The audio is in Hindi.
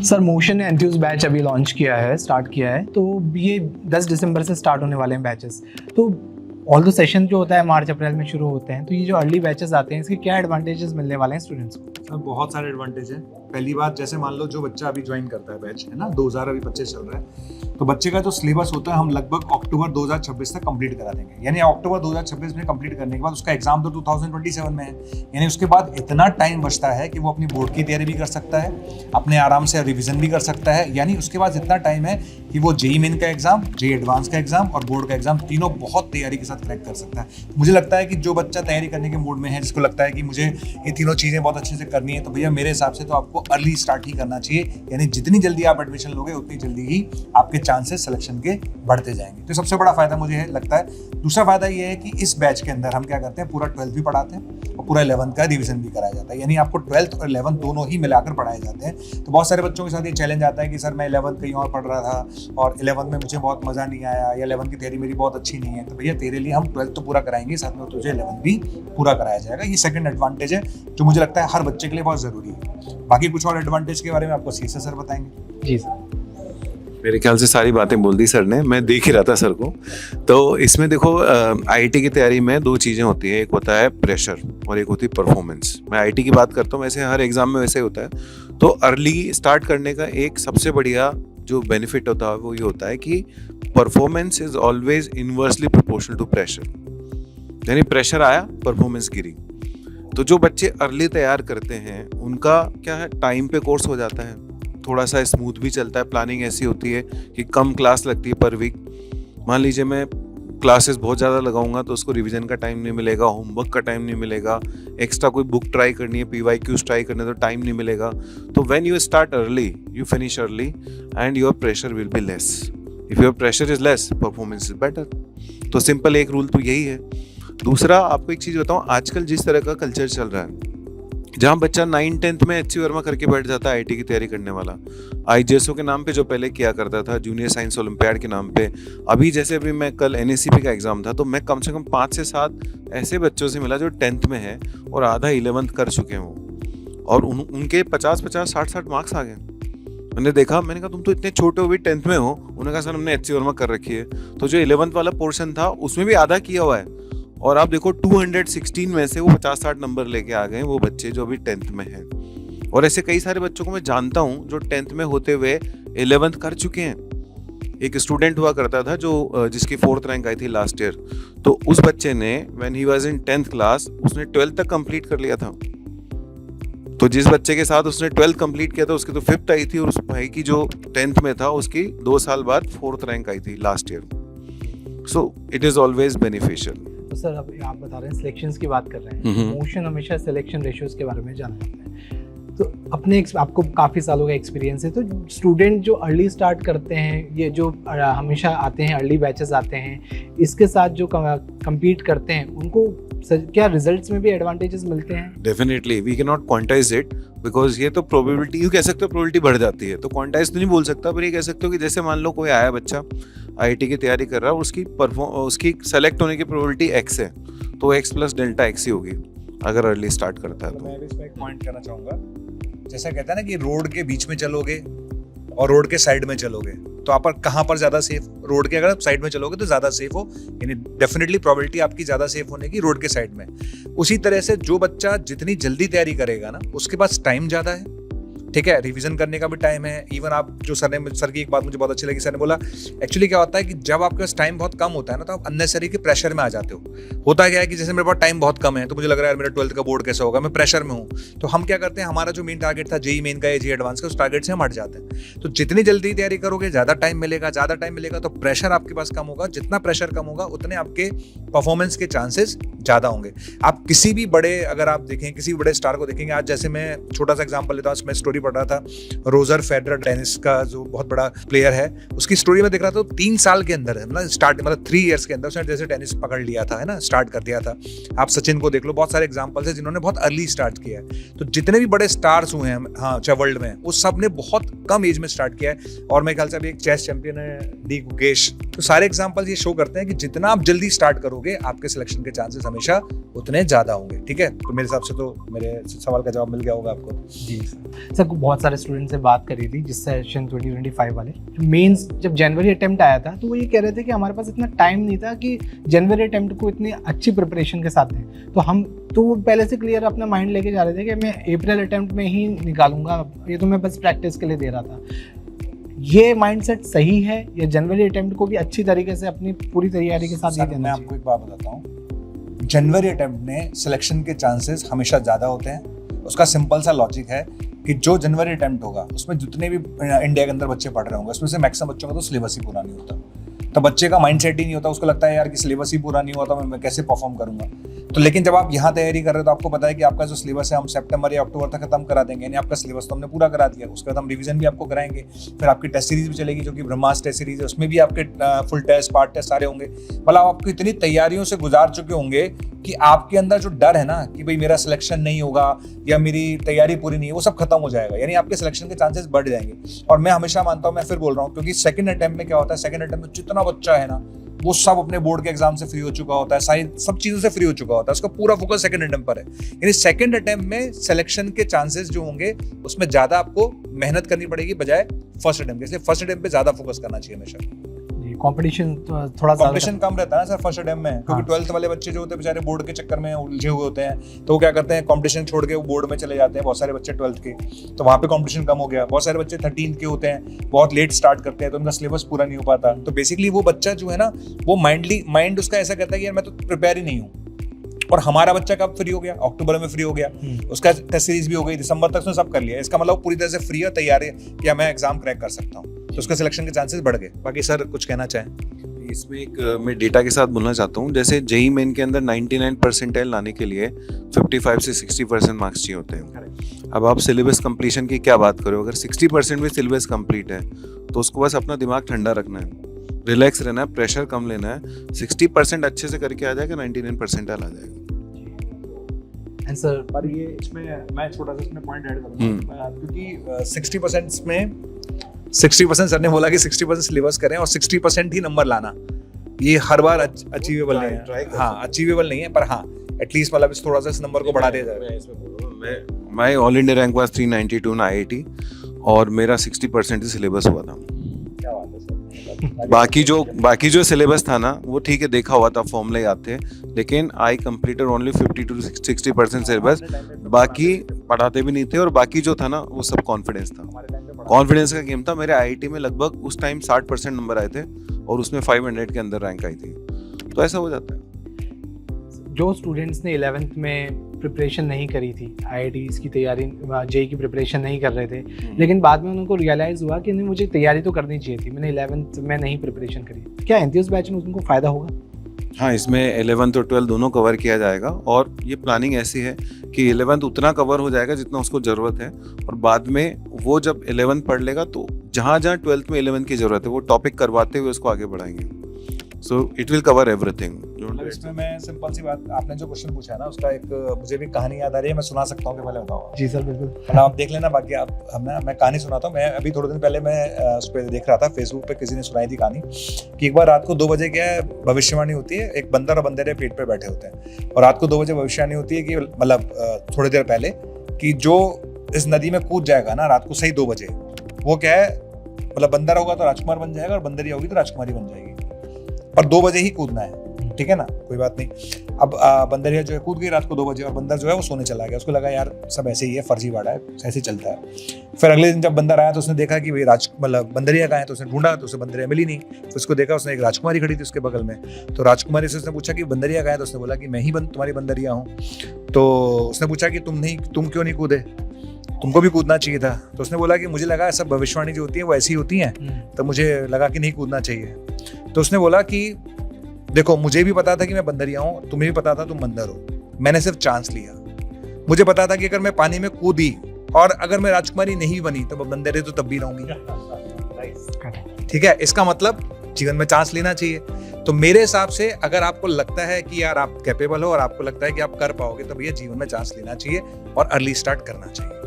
सर मोशन एंथ्यूज बैच अभी लॉन्च किया है, स्टार्ट किया है, तो ये 10 दिसंबर से स्टार्ट होने वाले हैं बैचेस। तो ऑल द सेशन जो होता है मार्च अप्रैल में शुरू होते हैं, तो ये जो अर्ली बैचेस आते हैं इसके क्या एडवांटेजेस मिलने वाले हैं स्टूडेंट्स को? सर बहुत सारे एडवांटेज हैं। पहली बात, जैसे मान लो जो बच्चा अभी ज्वाइन करता है बैच, है ना, 2025 चल रहा है, तो बच्चे का जो सिलेबस होता है हम लगभग अक्टूबर 2026 तक कंप्लीट करा देंगे। यानी अक्टूबर 2026 में कंप्लीट करने के बाद उसका एग्जाम तो 2027 में है। यानी उसके बाद इतना टाइम बचता है कि वो अपनी बोर्ड की तैयारी भी कर सकता है, अपने आराम से रिविजन भी कर सकता है। यानी उसके बाद इतना टाइम है कि वो जेईई मेन का एग्जाम, जेईई एडवांस का एग्जाम और बोर्ड का एग्जाम तीनों बहुत तैयारी के साथ क्रैक कर सकता है। मुझे लगता है कि जो बच्चा तैयारी करने के मूड में है, जिसको लगता है कि मुझे ये तीनों चीज़ें बहुत अच्छे से करनी है, तो भैया मेरे हिसाब से तो आपको अर्ली स्टार्ट ही करना चाहिए। यानी जितनी जल्दी आप एडमिशन लोगे उतनी जल्दी ही आपके चांसेस सिलेक्शन के बढ़ते जाएंगे। तो सबसे बड़ा फायदा मुझे लगता है। दूसरा फायदा ये है कि इस बैच के अंदर हम क्या करते हैं, पूरा 12th भी पढ़ाते हैं और पूरा 11th का रिविजन भी कराया जाता है। यानी आपको 12th और 11th दोनों ही मिलाकर पढ़ाए जाते हैं। तो बहुत सारे बच्चों के साथ ये चैलेंज आता है कि सर मैं 11th कहीं और पढ़ रहा था और 11th में मुझे बहुत मज़ा नहीं आया, या 11th की तैयारी मेरी बहुत अच्छी नहीं है। तो भैया तेरे लिए हम 12th तो पूरा कराएंगे, साथ में तुझे 11th भी पूरा कराया जाएगा। ये सेकंड एडवांटेज है जो मुझे लगता है हर बच्चे के लिए बहुत ज़रूरी है। बाकी कुछ और एडवांटेज के बारे में आपको सीएसए सर बताएंगे। जी सर। मेरे ख्याल से सारी बातें बोल दी सर ने, मैं देख ही रहा था सर को। तो इसमें देखो आईआईटी की तैयारी में दो चीज़ें होती हैं, एक होता है प्रेशर और एक होती है परफॉर्मेंस। मैं आईआईटी की बात करता हूँ, वैसे हर एग्जाम में वैसे होता है। तो अर्ली स्टार्ट करने का एक सबसे बढ़िया जो बेनिफिट होता है वो ये होता है कि performance is always inversely proportional to pressure. यानी प्रेशर आया, परफॉर्मेंस गिरी। तो जो बच्चे अर्ली तैयार करते हैं उनका क्या है, टाइम पे कोर्स हो जाता है, थोड़ा सा स्मूथ भी चलता है। प्लानिंग ऐसी होती है कि कम क्लास लगती है पर वीक। मान लीजिए मैं क्लासेस बहुत ज़्यादा लगाऊंगा तो उसको रिवीजन का टाइम नहीं मिलेगा, होमवर्क का टाइम नहीं मिलेगा, एक्स्ट्रा कोई बुक ट्राई करनी है, PYQs ट्राई करने तो टाइम नहीं मिलेगा। तो when you start early you finish early and your pressure will be less. If your pressure is less, performance is better. तो सिंपल एक रूल तो यही है। दूसरा आपको एक चीज़ बताऊँ, आजकल जिस तरह का कल्चर चल रहा है, जहाँ बच्चा 9th-10th में HC वर्मा करके बैठ जाता है आईटी की तैयारी करने वाला, IJSO के नाम पे जो पहले किया करता था, जूनियर साइंस ओलंपियाड के नाम पे। अभी जैसे अभी मैं कल NACP का एग्जाम था, तो मैं कम से कम 5 से 7 ऐसे बच्चों से मिला जो 10th में है और आधा 11th कर चुके हैं वो, और उनके 50-50, 60-60 मार्क्स आ गए। मैंने देखा, मैंने कहा तुम तो इतने छोटे हो भी 10th में हो। उन्होंने कहा सर हमने HC वर्मा कर रखी है। तो जो 11th वाला पोर्शन था उसमें भी आधा किया हुआ है, और आप देखो 216 में से वो 50-60 नंबर लेके आ गए वो बच्चे जो अभी 10th में हैं। और ऐसे कई सारे बच्चों को मैं जानता हूँ जो 10th में होते हुए 11th कर चुके हैं। एक स्टूडेंट हुआ करता था जो जिसकी 4th रैंक आई थी लास्ट ईयर, तो उस बच्चे ने when he was in 10th class उसने 12th तक कंप्लीट कर लिया था। तो जिस बच्चे के साथ उसने 12th कंप्लीट किया था उसकी तो 5th आई थी, और उस भाई की जो 10th में था उसकी 2 साल बाद 4th रैंक आई थी last year. So it is always beneficial. तो सर अब आप बता रहे हैं सिलेक्शंस की बात कर रहे हैं, मोशन हमेशा सिलेक्शन रेशियोज के बारे में जाना जाता है। तो अपने आपको काफ़ी सालों का एक्सपीरियंस है, तो स्टूडेंट जो अर्ली स्टार्ट करते हैं, ये जो हमेशा आते हैं अर्ली बैचेस आते हैं, इसके साथ जो कम्पीट करते हैं उनको क्या रिजल्ट्स में भी एडवांटेजेस मिलते हैं? Definitely we can not quantize it, because ये तो प्रोबेबिलिटी, यू कह सकते हो प्रोबेबिलिटी बढ़ जाती है। तो क्वांटाइज तो नहीं बोल सकता, पर ये कह सकते हो कि जैसे मान लो कोई आया बच्चा आईआईटी की तैयारी कर रहा है, उसकी सेलेक्ट होने की प्रोबेबिलिटी x है, तो x + डेल्टा x ही होगी अगर अर्ली स्टार्ट करता है। तो मैं भी इसमें एक पॉइंट करना चाहूँगा। जैसा कहता है ना कि रोड के बीच में चलोगे और रोड के साइड में चलोगे, तो आप कहाँ पर ज़्यादा सेफ? रोड के अगर आप साइड में चलोगे तो ज़्यादा सेफ हो, यानी डेफिनेटली प्रोबेबिलिटी आपकी ज़्यादा सेफ होने की रोड के साइड में। उसी तरह से जो बच्चा जितनी जल्दी तैयारी करेगा ना, उसके पास टाइम ज़्यादा है, ठीक है, रिवीजन करने का भी टाइम है। इवन आप जो सर की एक बात मुझे बहुत अच्छी लगी, सर ने बोला एक्चुअली क्या होता है कि जब आपके पास टाइम बहुत कम होता है ना, तो आप अननेसेसरी के प्रेशर में आ जाते हो। होता क्या है कि जैसे मेरे पास टाइम बहुत कम है, तो मुझे लग रहा है मेरा 12th का बोर्ड कैसा होगा, मैं प्रेशर में हूँ। तो हम क्या करते हैं, हमारा जो मेन टारगेट था जेईई मेन का या जेईई एडवांस का, उस टारगेट से हम हट जाते हैं। तो जितनी जल्दी तैयारी करोगे ज़्यादा टाइम मिलेगा, तो प्रेशर आपके पास कम होगा। जितना प्रेशर कम होगा उतने आपके परफॉर्मेंस के चांसेस ज़्यादा होंगे। आप किसी भी बड़े, अगर आप देखें किसी बड़े स्टार को देखेंगे, आज जैसे मैं छोटा सा एग्जांपल लेता हूँ, मैं स्टोरी पढ़ रहा था रोजर फेडरर, टेनिस का जो बहुत बड़ा प्लेयर है, उसकी स्टोरी में देख रहा था। 3 साल के अंदर, मतलब 3 इयर्स के अंदर उसने जैसे टेनिस पकड़ लिया था, है ना, स्टार्ट कर दिया था। आप सचिन को देख लो, बहुत सारे एग्जांपल्स हैं जिन्होंने बहुत अर्ली स्टार्ट किया है। तो जितने भी बड़े स्टार्स हुए हैं हाँ वर्ल्ड में, वो सब ने बहुत कम एज में स्टार्ट किया है। और मेरे ख्याल से अभी एक चेस चैंपियन है डी गुकेश, तो सारे एग्जांपल्स ये शो करते हैं कि जितना आप जल्दी स्टार्ट करोगे आपके सिलेक्शन के चांसेस हमेशा उतने ज़्यादा होंगे। ठीक है, तो मेरे हिसाब से तो मेरे सवाल का जवाब मिल गया होगा आपको। जी सर, बहुत सारे स्टूडेंट से बात करी थी जिस सेशन 2025 वाले मेंस जब जनवरी अटेम्प्ट आया था तो वो ये कह रहे थे कि हमारे पास इतना टाइम नहीं था कि जनवरी अटेम्प्ट को इतनी अच्छी प्रिपरेशन के साथ दें, तो वो पहले से क्लियर अपना माइंड लेके जा रहे थे कि मैं अप्रैल अटेम्प्ट में ही निकालूंगा, ये तो मैं बस प्रैक्टिस के लिए दे रहा था। ये माइंडसेट सही है या जनवरी अटेम्प्ट को भी अच्छी तरीके से अपनी पूरी तैयारी के साथ ही देना? मैं आपको एक बात बताता हूँ, जनवरी अटेम्प्ट में सिलेक्शन के चांसेस हमेशा ज़्यादा होते हैं। उसका सिंपल सा लॉजिक है कि जो जनवरी अटेम्प्ट होगा उसमें जितने भी इंडिया के अंदर बच्चे पढ़ रहे होंगे उसमें से मैक्सिमम बच्चों का तो सिलेबस ही पूरा नहीं होता, तो बच्चे का माइंडसेट ही नहीं होता, उसको लगता है यार कि सिलेबस ही पूरा नहीं हुआ तो मैं कैसे परफॉर्म करूंगा। तो लेकिन जब आप यहाँ तैयारी कर रहे हो तो आपको पता है कि आपका जो सिलेबस है हम सितंबर या अक्टूबर तक खत्म करा देंगे, यानी आपका सिलेबस तो हमने पूरा करा दिया। उसके बाद हम रिवीजन भी आपको कराएंगे, फिर आपकी टेस्ट सीरीज भी चलेगी जो कि ब्रह्मास्त्र टेस्ट सीरीज है, उसमें भी आपके फुल टेस्ट पार्ट टेस्ट सारे होंगे। मतलब आपको इतनी तैयारियों से गुजार चुके होंगे कि आपके अंदर जो डर है ना कि भाई मेरा सिलेक्शन नहीं होगा या मेरी तैयारी पूरी नहीं है, वो सब खत्म हो जाएगा, यानी आपके सिलेक्शन के चांसेस बढ़ जाएंगे। और मैं हमेशा मानता हूँ, मैं फिर बोल रहा हूँ, क्योंकि सेकंड अटेम्प्ट में क्या होता है, सेकंड अटेम्प्ट में जितना बच्चा है ना वो सब अपने बोर्ड के एग्जाम से फ्री हो चुका होता है, सारी सब चीजों से फ्री हो चुका होता है, उसका पूरा फोकस सेकंड अटेम्प्ट पर है। यानी सेकंड अटेम्प्ट में सिलेक्शन के चांसेस जो होंगे उसमें ज्यादा आपको मेहनत करनी पड़ेगी बजाय फर्स्ट अटेम्प्ट के, इसलिए फर्स्ट अटेम्प्ट पे ज्यादा फोकस करना चाहिए हमेशा। कंपटीशन थोड़ा कंपटीशन कम रहता है ना सर फर्स्ट अटेम्प्ट में, क्योंकि 12th वाले बच्चे जो होते हैं बेचारे बोर्ड के चक्कर में उलझे हुए होते हैं, तो वो क्या करते हैं कंपटीशन छोड़ के वो बोर्ड में चले जाते हैं। बहुत सारे बच्चे 12th के, तो वहाँ पे कंपटीशन कम हो गया। बहुत सारे बच्चे 13th के होते हैं, बहुत लेट स्टार्ट करते हैं, तो उनका सिलेबस पूरा नहीं हो पाता। तो बेसिकली वो बच्चा जो है ना वो माइंड उसका ऐसा करता है कि यार मैं तो प्रिपेयर ही नहीं हूँ। और हमारा बच्चा कब फ्री हो गया, अक्टूबर में फ्री हो गया, उसका टेस्ट सीरीज भी हो गई, दिसंबर तक उसने सब कर लिया। इसका मतलब पूरी तरह से फ्री है, तैयार है कि मैं एग्जाम क्रैक कर सकता हूँ, तो उसका सिलेक्शन के चांसेस बढ़ गए। बाकी सर कुछ कहना चाहें? इसमें एक मैं डेटा के साथ बोलना चाहता हूँ, जैसे जेईई मेन के अंदर 99 परसेंटाइल लाने के लिए 55 से 60% मार्क्स चाहिए होते हैं। अब आप सिलेबस कंप्लीशन की क्या बात करो, अगर 60% भी सिलेबस कंप्लीट है तो उसको बस अपना दिमाग ठंडा रखना है, रिलैक्स रहना है, प्रेशर कम लेना है। 60% अच्छे से करके आ जाएगा, 99 परसेंटाइल आ जाएगा। आंसर पर ये इसमें मैं छोटा सा इसमें पॉइंट ऐड करूँगा, क्योंकि 60% में 60% सर ने बोला कि 60% सिलेबस करें और 60% ही नंबर लाना, ये हर बार अचीवेबल नहीं है। हाँ, अचीवेबल नहीं है, पर हाँ एटलीस्ट मतलब इस थोड़ा सा इस नंबर को बढ़ा दिया जाए। मैं ऑल इंडिया रैंक वाज 392 ना IIT, और मेरा 60% ही सिलेबस हुआ था। क्या बात है सर। बाकी जो सिलेबस था ना वो ठीक है, देखा हुआ था, फॉर्मूले याद थे, लेकिन I completed only 50 to 60% syllabus, बाकी पढ़ाते भी नहीं थे, और बाकी जो था ना वो सब कॉन्फिडेंस था, कॉन्फिडेंस का गेम था। मेरे IIT में लगभग उस टाइम 60% नंबर आए थे और उसमें 500 के अंदर रैंक आई थी, तो ऐसा हो जाता है। जो स्टूडेंट्स ने 11th में प्रिपरेशन नहीं करी थी, IITs की तैयारी, जेईई की प्रिपरेशन नहीं कर रहे थे, लेकिन बाद में उनको रियलाइज़ हुआ कि नहीं मुझे तैयारी तो करनी चाहिए थी, मैंने 11th में नहीं प्रिपरेशन करी, क्या एंथियस बैच में उनको फ़ायदा होगा? हाँ, इसमें 11th और 12th दोनों कवर किया जाएगा, और ये प्लानिंग ऐसी है कि 11th उतना कवर हो जाएगा जितना उसको ज़रूरत है, और बाद में वो जब 11th पढ़ लेगा तो जहाँ 12th में 11th की ज़रूरत है वो टॉपिक करवाते हुए उसको आगे बढ़ाएंगे। So it will cover everything. इसमें मैं सिंपल सी बात, आपने जो क्वेश्चन पूछा है ना उसका एक मुझे भी कहानी याद आ रही है, मैं सुना सकता हूँ कि पहले बताओ? जी सर बिल्कुल। मतलब आप देख लेना, बाकी आप मैं कहानी सुनाता हूँ। मैं अभी थोड़े दिन पहले मैं उस पर देख रहा था, फेसबुक पे किसी ने सुनाई थी कहानी कि एक बार रात को 2 बजे क्या है भविष्यवाणी होती है, एक बंदर और बंदरे पेट पे बैठे होते हैं, और रात को 2 बजे भविष्यवाणी होती है कि मतलब थोड़ी देर पहले कि जो इस नदी में कूद जाएगा ना रात को सही 2 बजे, वो क्या है मतलब बंदर होगा तो राजकुमार बन जाएगा और बंदरिया होगी तो राजकुमारी बन जाएगी, पर 2 बजे ही कूदना है, ठीक है ना, कोई बात नहीं। अब बंदरिया जो है कूद गई रात को 2 बजे, और बंदर जो है वो सोने चला गया। उसको लगा यार सब ऐसे ही है, फर्जीवाड़ा है, ऐसे ही चलता है। फिर अगले दिन जब बंदर आया तो उसने देखा कि भाई मतलब बंदरिया कहाँ है, तो उसने ढूंढा तो उसे बंदरिया मिली नहीं। तो उसको देखा, उसने एक राजकुमारी खड़ी थी उसके बगल में, तो राजकुमारी से उसने पूछा कि बंदरिया कहाँ है, तो उसने बोला कि मैं ही तुम्हारी बंदरिया हूँ। तो उसने पूछा कि तुम क्यों नहीं कूदे, तुमको भी कूदना चाहिए था। तो उसने बोला कि मुझे लगा सब भविष्यवाणी जो होती है वो ऐसी होती हैं, तो मुझे लगा कि नहीं कूदना चाहिए। तो उसने बोला कि देखो मुझे भी पता था कि मैं बंदरिया हूँ, तुम्हें भी पता था तुम बंदर हो, मैंने सिर्फ चांस लिया। मुझे पता था कि अगर मैं पानी में कूदी और अगर मैं राजकुमारी नहीं बनी तो बंदरे तो तब भी रहूंगी, ठीक है। इसका मतलब जीवन में चांस लेना चाहिए। तो मेरे हिसाब से अगर आपको लगता है कि यार आप कैपेबल हो और आपको लगता है कि आप कर पाओगे, तो भैया जीवन में चांस लेना चाहिए और अर्ली स्टार्ट करना चाहिए।